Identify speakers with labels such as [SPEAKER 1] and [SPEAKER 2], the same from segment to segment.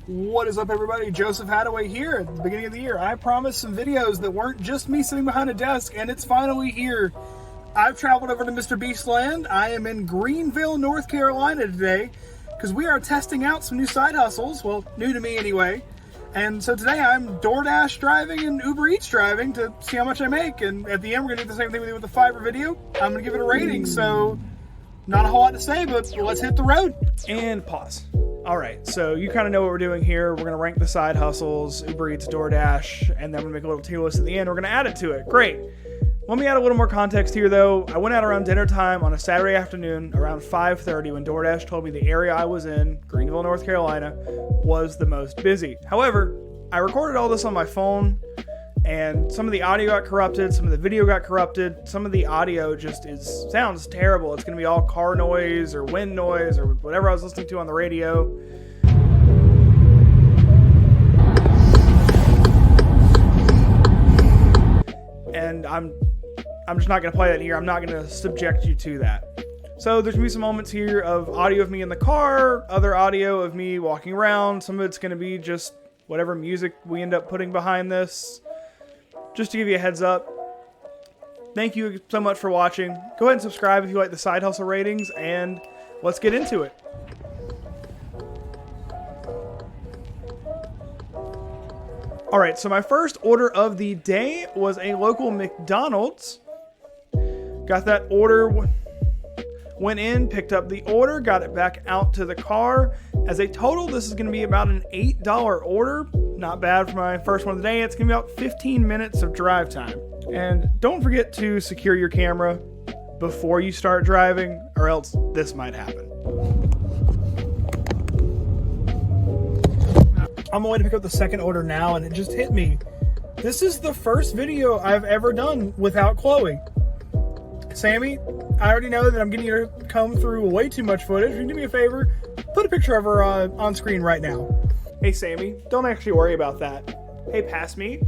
[SPEAKER 1] What is up, everybody? Joseph Hadaway here at the beginning of the year. I promised some videos that weren't just me sitting behind a desk, and it's finally here. I've traveled over to Mr. Beast Land. I am in Greenville, North Carolina today because we are testing out some new side hustles. Well, new to me anyway. And so today I'm DoorDash driving and Uber Eats driving to see how much I make. And at the end, we're going to do the same thing we did with the Fiverr video. I'm going to give it a rating. So not a whole lot to say, but let's hit the road.
[SPEAKER 2] And pause. All right, so you kind of know what we're doing here. We're going to rank the side hustles, Uber Eats, DoorDash, and then we're going to make a little tier list at the end. We're going to add it to it. Great. Let me add a little more context here, though. I went out around dinner time on a Saturday afternoon around 5:30 when DoorDash told me the area I was in, Greenville, North Carolina, was the most busy. However, I recorded all this on my phone, and some of the audio got corrupted, some of the video got corrupted, some of the audio just sounds terrible. It's going to be all car noise or wind noise or whatever I was listening to on the radio. And I'm just not going to play that here. I'm not going to subject you to that. So there's going to be some moments here of audio of me in the car, other audio of me walking around. Some of it's going to be just whatever music we end up putting behind this. Just to give you a heads up. Thank you so much for watching. Go ahead and subscribe if you like the side hustle ratings, and let's get into it. Alright, so my first order of the day was a local McDonald's. Got that order, went in, picked up the order, got it back out to the car. As a total, this is going to be about an $8 order. Not bad for my first one of the day. It's going to be about 15 minutes of drive time. And don't forget to secure your camera before you start driving, or else this might happen.
[SPEAKER 1] I'm going to pick up the second order now, and it just hit me. This is the first video I've ever done without Chloe. Sammy, I already know that I'm getting you to come through way too much footage. You do me a favor, put a picture of her on screen right now.
[SPEAKER 2] Hey Sammy, don't actually worry about that. Hey Pass Me,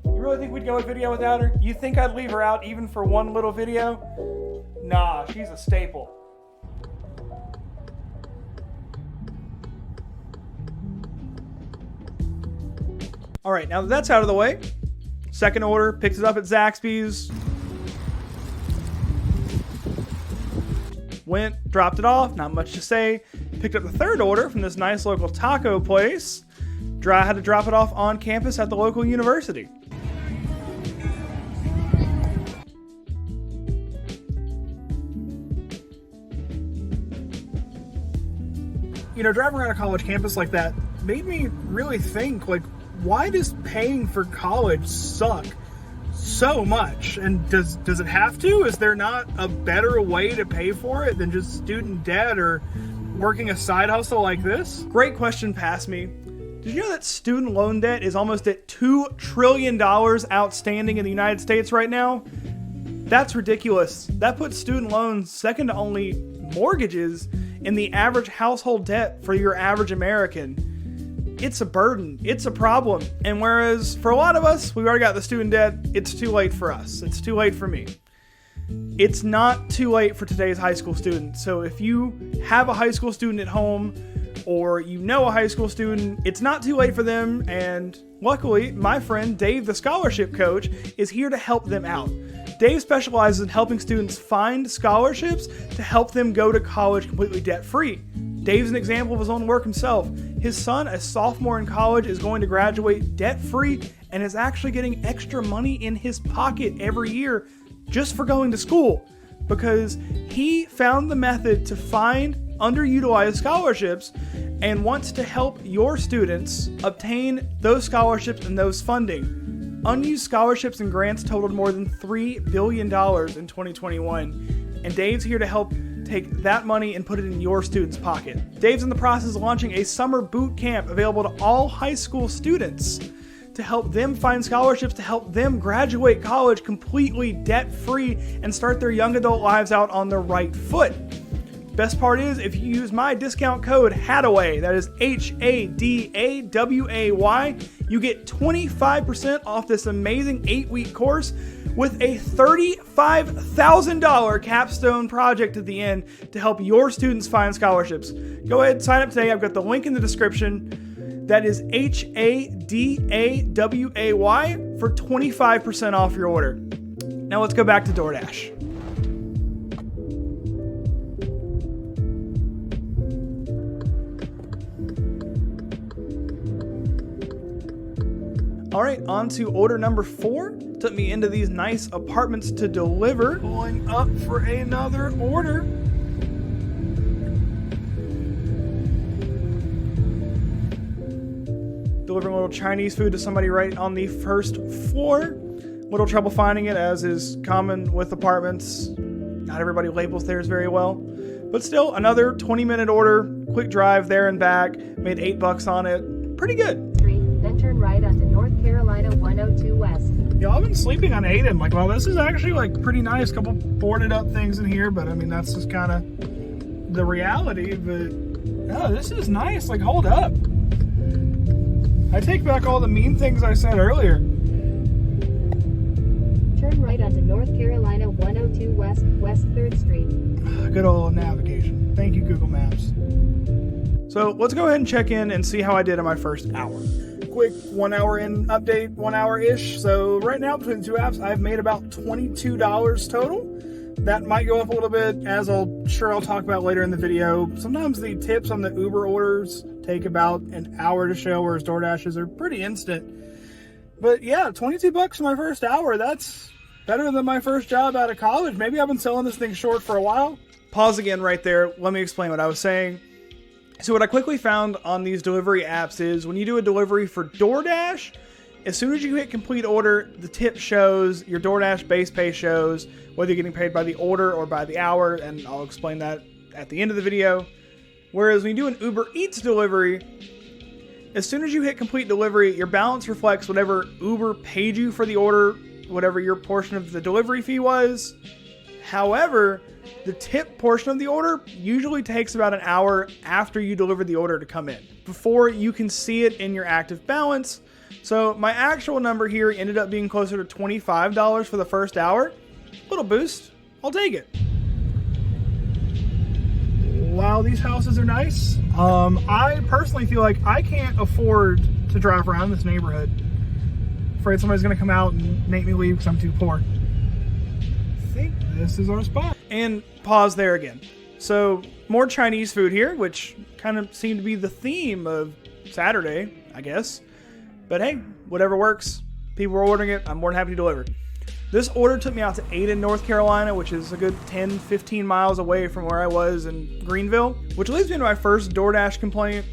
[SPEAKER 2] you really think we'd go a video without her? You think I'd leave her out even for one little video? Nah, she's a staple. Alright, now that that's out of the way, second order, picked it up at Zaxby's. Went, dropped it off, not much to say. Picked up the third order from this nice local taco place. Had to drop it off on campus at the local university.
[SPEAKER 1] You know, driving around a college campus like that made me really think, like, why does paying for college suck so much? And does it have to? Is there not a better way to pay for it than just student debt or working a side hustle like this?
[SPEAKER 2] Great question, Pass Me. Did you know that student loan debt is almost at $2 trillion outstanding in the United States right now? That's ridiculous. That puts student loans second to only mortgages in the average household debt for your average American. It's a burden. It's a problem. And whereas for a lot of us, we've already got the student debt, it's too late for us. It's too late for me. It's not too late for today's high school student. So if you have a high school student at home, or you know a high school student, it's not too late for them. And luckily, my friend Dave, the scholarship coach, is here to help them out. Dave specializes in helping students find scholarships to help them go to college completely debt-free. Dave's an example of his own work himself. His son, a sophomore in college, is going to graduate debt-free and is actually getting extra money in his pocket every year just for going to school, because he found the method to find underutilized scholarships and wants to help your students obtain those scholarships and those funding. Unused scholarships and grants totaled more than $3 billion in 2021, and Dave's here to help take that money and put it in your student's pocket. Dave's in the process of launching a summer boot camp available to all high school students to help them find scholarships, to help them graduate college completely debt-free and start their young adult lives out on the right foot. Best part is, if you use my discount code HADAWAY, that is HADAWAY, you get 25% off this amazing 8-week course with a $35,000 capstone project at the end to help your students find scholarships. Go ahead and sign up today. I've got the link in the description. That is HADAWAY for 25% off your order. Now let's go back to DoorDash. All right, on to order number 4. Took me into these nice apartments to deliver.
[SPEAKER 1] Pulling up for another order.
[SPEAKER 2] Delivering a little Chinese food to somebody right on the first floor. Little trouble finding it, as is common with apartments. Not everybody labels theirs very well. But still, another 20-minute order. Quick drive there and back. Made $8 on it. Pretty good.
[SPEAKER 3] Then turn right onto North Carolina 102 West.
[SPEAKER 1] Yeah, I've been sleeping on 8 and like, well, this is actually like pretty nice. Couple boarded up things in here, but I mean, that's just kind of the reality. But oh, this is nice. Like, hold up. I take back all the mean things I said earlier.
[SPEAKER 3] Turn right onto North Carolina 102 West, West 3rd Street.
[SPEAKER 1] Good old navigation. Thank you, Google Maps.
[SPEAKER 2] So let's go ahead and check in and see how I did in my first hour.
[SPEAKER 1] Quick 1 hour in update, 1 hour-ish. So right now between the two apps, I've made about $22 total. That might go up a little bit, as I'll talk about later in the video. Sometimes the tips on the Uber orders take about an hour to show, whereas DoorDash's are pretty instant. But yeah, $22 for my first hour. That's better than my first job out of college. Maybe I've been selling this thing short for a while.
[SPEAKER 2] Pause again right there. Let me explain what I was saying. So what I quickly found on these delivery apps is when you do a delivery for DoorDash, as soon as you hit complete order, the tip shows, your DoorDash base pay shows, whether you're getting paid by the order or by the hour, and I'll explain that at the end of the video. Whereas when you do an Uber Eats delivery, as soon as you hit complete delivery, your balance reflects whatever Uber paid you for the order, whatever your portion of the delivery fee was. However, the tip portion of the order usually takes about an hour after you deliver the order to come in, before you can see it in your active balance. So my actual number here ended up being closer to $25 for the first hour. Little boost. I'll take it.
[SPEAKER 1] Wow, these houses are nice. I personally feel like I can't afford to drive around this neighborhood. Afraid somebody's gonna come out and make me leave because I'm too poor. I think this is our spot.
[SPEAKER 2] And pause there again. So more Chinese food here, which kind of seemed to be the theme of Saturday, I guess. But hey, whatever works. People are ordering it. I'm more than happy to deliver. This order took me out to Ada, North Carolina, which is a good 10, 15 miles away from where I was in Greenville, which leads me to my first DoorDash complaint.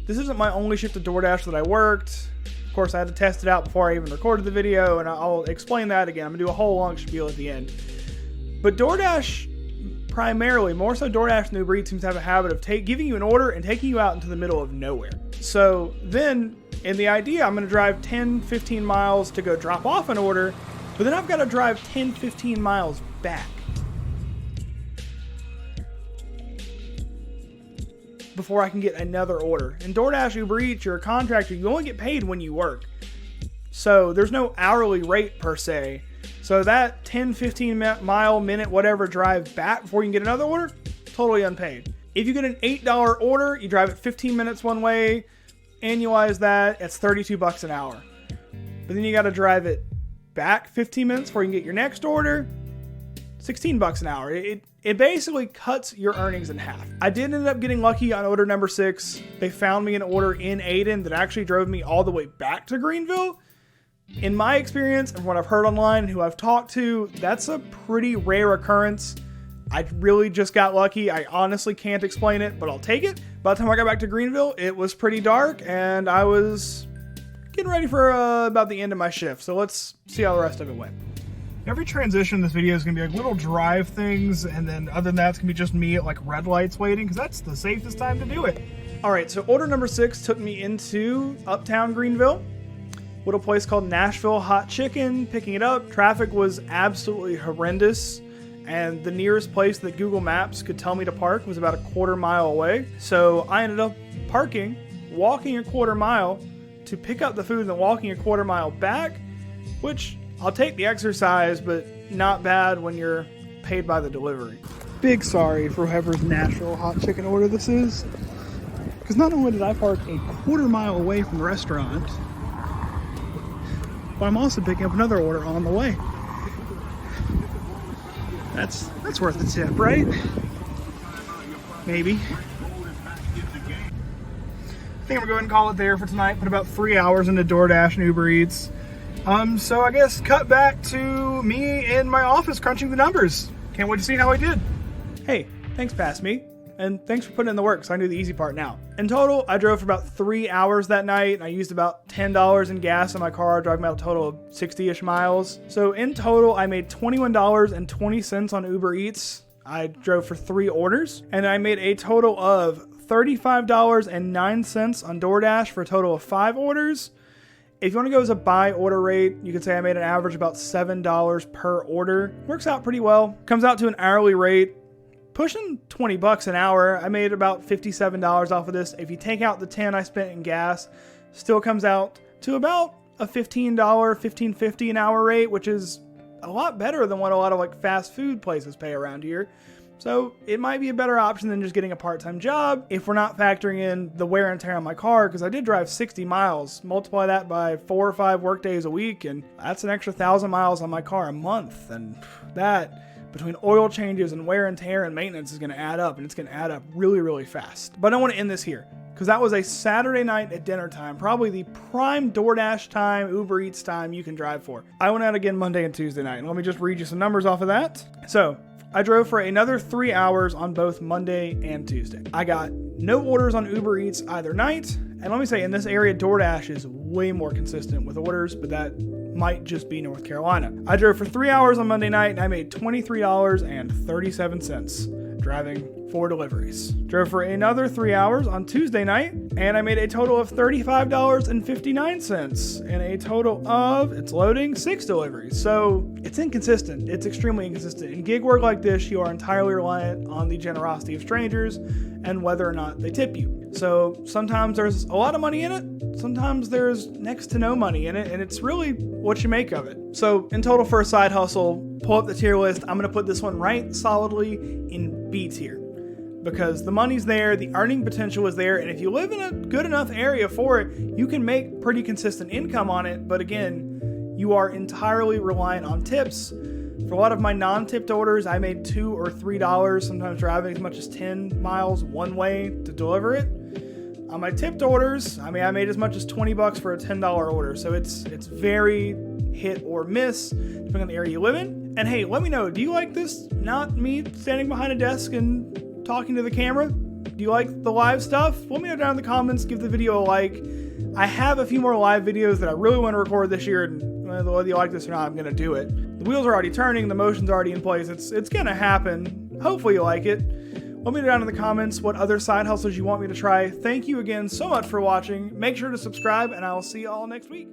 [SPEAKER 2] This isn't my only shift of DoorDash that I worked. Of course, I had to test it out before I even recorded the video, and I'll explain that again. I'm going to do a whole long spiel at the end. But DoorDash, primarily, more so DoorDash than Uber Eats, seems to have a habit of giving you an order and taking you out into the middle of nowhere. So then, in the idea, I'm going to drive 10, 15 miles to go drop off an order, but then I've got to drive 10, 15 miles back before I can get another order. In DoorDash, Uber Eats, you're a contractor. You only get paid when you work. So there's no hourly rate per se. So that 10, 15 mile, minute, whatever drive back before you can get another order, totally unpaid. If you get an $8 order, you drive it 15 minutes one way, annualize that, it's $32 an hour. But then you got to drive it back 15 minutes before you can get your next order, $16 an hour. It basically cuts your earnings in half. I did end up getting lucky on order number 6. They found me an order in Aden that actually drove me all the way back to Greenville. In my experience, and from what I've heard online and who I've talked to, that's a pretty rare occurrence. I really just got lucky. I honestly can't explain it, but I'll take it. By the time I got back to Greenville, it was pretty dark, and I was getting ready for about the end of my shift. So let's see how the rest of it went.
[SPEAKER 1] Every transition in this video is going to be like little drive things, and then other than that, it's going to be just me at like red lights waiting, because that's the safest time to do it.
[SPEAKER 2] All right, so order number 6 took me into Uptown Greenville. Little place called Nashville Hot Chicken. Picking it up, traffic was absolutely horrendous, and the nearest place that Google Maps could tell me to park was about a quarter mile away. So I ended up parking, walking a quarter mile to pick up the food, and then walking a quarter mile back, which I'll take the exercise, but not bad when you're paid by the delivery. Big sorry for whoever's Nashville hot chicken order this is. Because not only did I park a quarter-mile away from the restaurant, but I'm also picking up another order on the way. That's worth a tip, right? Maybe. I think we're going to call it there for tonight. Put about 3 hours into DoorDash and Uber Eats. So I guess cut back to me in my office crunching the numbers. Can't wait to see how I did. Hey, thanks, Past Me. And thanks for putting in the work, so I knew the easy part now. In total, I drove for about 3 hours that night, and I used about $10 in gas in my car, driving about a total of 60-ish miles. So in total, I made $21.20 on Uber Eats. I drove for 3 orders, and I made a total of $35.09 on DoorDash for a total of 5 orders. If you want to go as a buy order rate, you could say I made an average about $7 per order. Works out pretty well. Comes out to an hourly rate pushing $20 an hour. I made about $57 off of this. If you take out the $10 I spent in gas, still comes out to about a $15, $15.50 an hour rate, which is a lot better than what a lot of like fast food places pay around here. So it might be a better option than just getting a part-time job if we're not factoring in the wear and tear on my car, because I did drive 60 miles. Multiply that by 4 or 5 work days a week, and that's an extra 1,000 miles on my car a month. And that, between oil changes and wear and tear and maintenance, is going to add up, and it's going to add up really, really fast. But I want to end this here, because that was a Saturday night at dinner time, probably the prime DoorDash time, Uber Eats time you can drive for. I went out again Monday and Tuesday night, and let me just read you some numbers off of that. So I drove for another 3 hours on both Monday and Tuesday. I got no orders on Uber Eats either night. And let me say, in this area, DoorDash is way more consistent with orders, but that might just be North Carolina. I drove for 3 hours on Monday night, and I made $23.37 driving 4 deliveries. Drove for another 3 hours on Tuesday night, and I made a total of $35.59 and a total of, it's loading, 6 deliveries. So it's inconsistent. It's extremely inconsistent. In gig work like this, you are entirely reliant on the generosity of strangers and whether or not they tip you. So sometimes there's a lot of money in it. Sometimes there's next to no money in it, and it's really what you make of it. So in total for a side hustle, pull up the tier list. I'm going to put this one right solidly in B tier, because the money's there, the earning potential is there, and if you live in a good enough area for it, you can make pretty consistent income on it. But again, you are entirely reliant on tips. For a lot of my non-tipped orders, I made $2 or $3, sometimes driving as much as 10 miles one way to deliver it. On my tipped orders, I made as much as $20 for a $10 order. So it's very hit or miss, depending on the area you live in. And hey, let me know, do you like this? Not me standing behind a desk and talking to the camera? Do you like the live stuff? Let me know down in the comments, give the video a like. I have a few more live videos that I really want to record this year, and whether you like this or not, I'm going to do it. The wheels are already turning, the motion's already in place. It's going to happen. Hopefully you like it. Let me know down in the comments what other side hustles you want me to try. Thank you again so much for watching. Make sure to subscribe, and I will see you all next week.